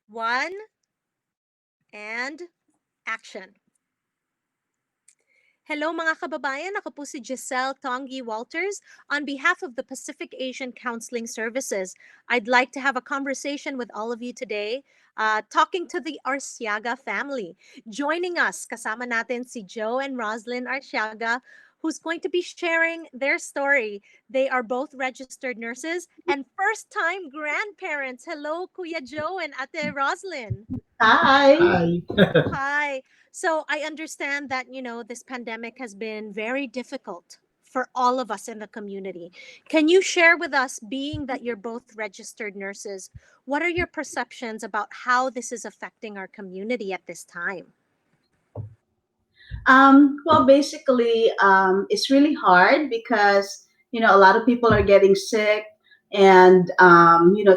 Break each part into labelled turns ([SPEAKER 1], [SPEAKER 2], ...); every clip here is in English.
[SPEAKER 1] One, and action. Hello mga kababayan, ako po si Giselle Tongi Walters. On behalf of the Pacific Asian Counseling Services, I'd like to have a conversation with all of you today, talking to the Arciaga family. Joining us, kasama natin si Joe and Roselyn Arciaga, who's going to be sharing their story. They are both registered nurses and first-time grandparents. Hello, Kuya Joe and Ate Roselyn.
[SPEAKER 2] Hi.
[SPEAKER 3] Hi.
[SPEAKER 1] Hi. So I understand that, this pandemic has been very difficult for all of us in the community. Can you share with us, being that you're both registered nurses, what are your perceptions about how this is affecting our community at this time?
[SPEAKER 2] Well, basically, it's really hard because a lot of people are getting sick, and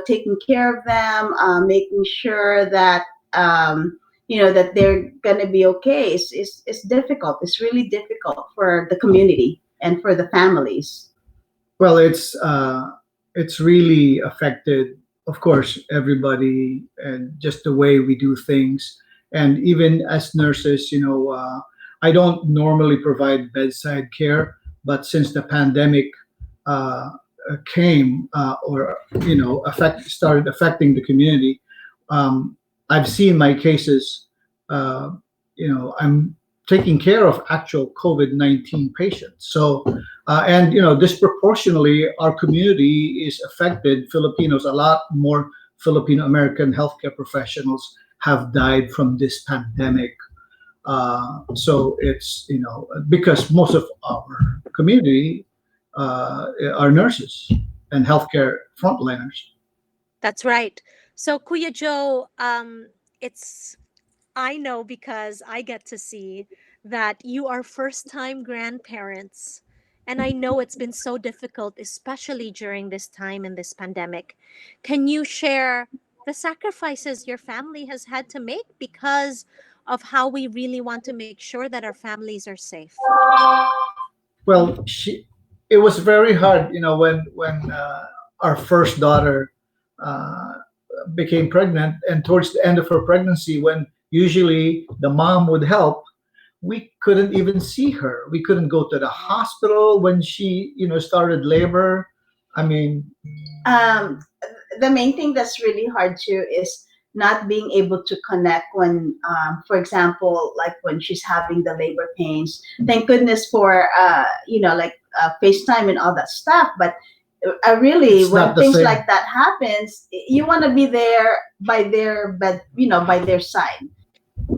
[SPEAKER 2] taking care of them, making sure that that they're gonna be okay. It's difficult. It's really difficult for the community and for the families.
[SPEAKER 3] Well, it's really affected, of course, everybody and just the way we do things. And even as nurses, I don't normally provide bedside care, but since the pandemic uh, came or started affecting the community, um, I've seen my cases. Uh, I'm taking care of actual COVID-19 patients. So and disproportionately, our community is affected. Filipinos, a lot more Filipino American healthcare professionals have died from this pandemic. So it's because most of our community are nurses and healthcare frontliners.
[SPEAKER 1] That's right. So, Kuya Joe, it's I know because I get to see that you are first time grandparents. And I know it's been so difficult, especially during this time in this pandemic. Can you share the sacrifices your family has had to make because of how we really want to make sure that our families are safe?
[SPEAKER 3] Well, it was very hard, when our first daughter uh, became pregnant, and towards the end of her pregnancy, when usually the mom would help, we couldn't even see her. We couldn't go to the hospital when she, started labor. I mean,
[SPEAKER 2] Um, the main thing that's really hard too is not being able to connect when, for example, like when she's having the labor pains. Thank goodness for like FaceTime and all that stuff. But really,
[SPEAKER 3] it's
[SPEAKER 2] when
[SPEAKER 3] not the
[SPEAKER 2] things
[SPEAKER 3] same.
[SPEAKER 2] like that happens, you want to be there by their bed, by their side.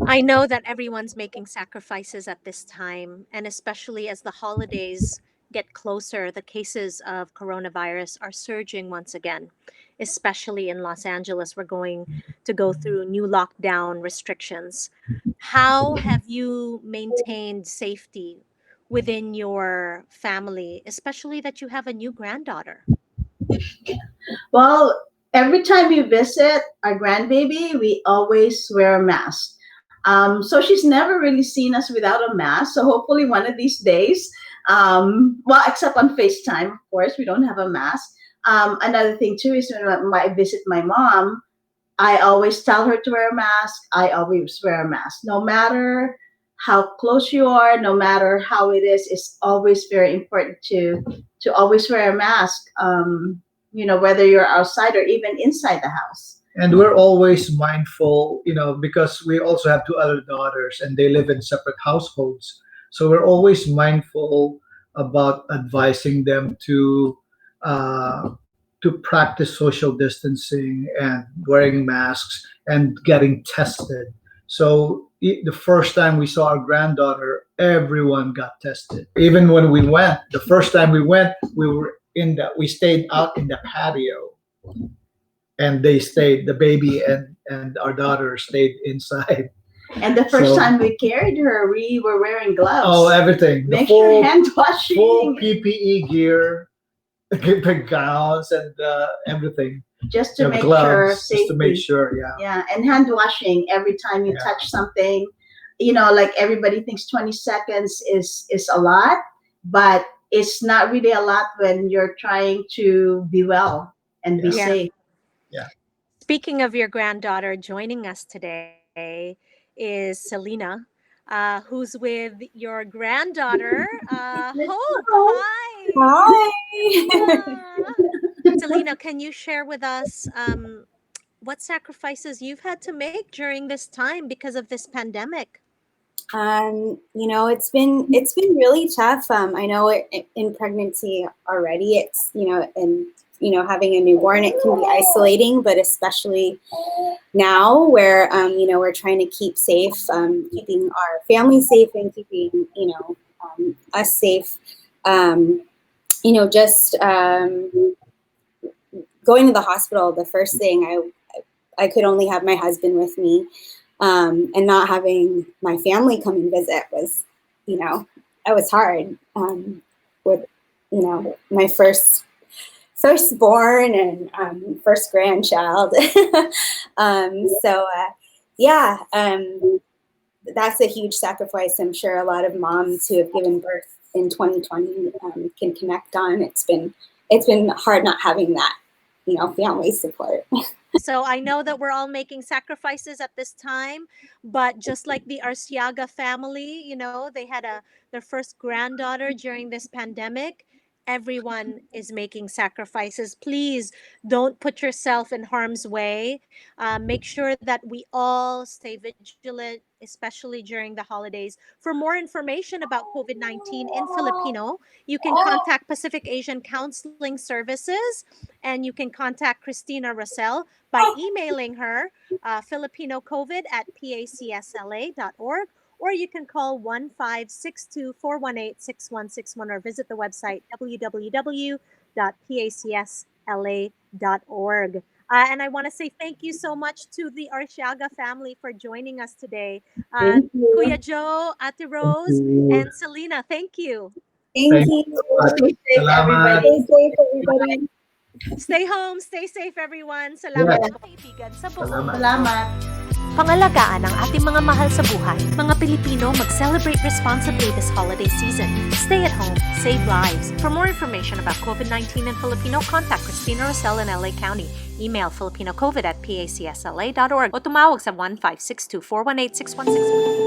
[SPEAKER 1] I know that everyone's making sacrifices at this time, and especially as the holidays get closer, the cases of coronavirus are surging once again, especially in Los Angeles. We're going to go through new lockdown restrictions. How have you maintained safety within your family, especially that you have a new granddaughter?
[SPEAKER 2] Well, every time we visit our grandbaby, we always wear a mask. So she's never really seen us without a mask. So hopefully one of these days, well, except on FaceTime, of course, we don't have a mask. Another thing too is when I visit my mom, I always tell her to wear a mask. I always wear a mask, no matter how close you are, no matter how it is. It's always very important to always wear a mask. Whether you're outside or even inside the house.
[SPEAKER 3] And we're always mindful, because we also have two other daughters and they live in separate households. So we're always mindful about advising them uh, to practice social distancing and wearing masks and getting tested. So the first time we saw our granddaughter, everyone got tested. Even when we went, the first time we went, we stayed out in the patio, and the baby and our daughter stayed inside.
[SPEAKER 2] And the first
[SPEAKER 3] So,
[SPEAKER 2] time we carried her, we were wearing gloves.
[SPEAKER 3] oh, everything, the
[SPEAKER 2] Make sure hand
[SPEAKER 3] full
[SPEAKER 2] washing.
[SPEAKER 3] PPE gear, the gowns and everything.
[SPEAKER 2] Just to
[SPEAKER 3] The
[SPEAKER 2] make sure
[SPEAKER 3] gloves, just to make
[SPEAKER 2] safety.
[SPEAKER 3] sure. Yeah,
[SPEAKER 2] Yeah, and hand washing every time you
[SPEAKER 3] yeah.
[SPEAKER 2] touch something. Like everybody thinks 20 seconds is a lot, but it's not really a lot when you're trying to be well and be
[SPEAKER 3] Yeah.
[SPEAKER 1] Yeah.
[SPEAKER 2] safe.
[SPEAKER 3] Yeah.
[SPEAKER 1] Speaking of your granddaughter, joining us today is Selyna, who's with your granddaughter, Hope. Hi.
[SPEAKER 4] Hi.
[SPEAKER 1] Ah. Selyna, can you share with us what sacrifices you've had to make during this time because of this pandemic?
[SPEAKER 4] It's been really tough. I know in pregnancy already, it's, and, having a newborn, it can be isolating, but especially now where, we're trying to keep safe, keeping our family safe and keeping, us safe. Um, just going to the hospital, the first thing I could only have my husband with me. And not having my family come and visit was, it was hard with, my firstborn and first grandchild. Yeah, that's a huge sacrifice. I'm sure a lot of moms who have given birth in 2020 can connect on. It's been hard not having that, family support.
[SPEAKER 1] So I know that we're all making sacrifices at this time, but just like the Arciaga family, they had their first granddaughter during this pandemic. Everyone is making sacrifices. Please don't put yourself in harm's way. Make sure that we all stay vigilant, especially during the holidays. For more information about COVID-19 in Filipino, you can contact Pacific Asian Counseling Services, and you can contact Christina Rosell by emailing her filipinocovid@pacsla.org, or you can call 1-562-418-6161 or visit the website www.pacsla.org. And I want to say thank you so much to the Arciaga family for joining us today.
[SPEAKER 2] Thank you.
[SPEAKER 1] Kuya Joe, Ate Rose, and Selyna, thank you.
[SPEAKER 4] Thank
[SPEAKER 3] Thank
[SPEAKER 4] you.
[SPEAKER 2] Stay safe,
[SPEAKER 3] Salamat.
[SPEAKER 4] Stay
[SPEAKER 2] everybody.
[SPEAKER 4] safe, everybody.
[SPEAKER 1] Stay home, stay safe, everyone. Salamat
[SPEAKER 3] Yes.
[SPEAKER 1] mga kaibigan sa buong
[SPEAKER 3] Salamat.
[SPEAKER 1] mundo.
[SPEAKER 2] Salamat.
[SPEAKER 1] Pangalagaan ang ating mga mahal sa buhay. Mga Pilipino, mag-celebrate responsibly this holiday season. Stay at home, save lives. For more information about COVID-19 in Filipino, contact Christina Rosell in LA County. Email filipinocovid@pacsla.org o tumawag sa 1-562-418-6161.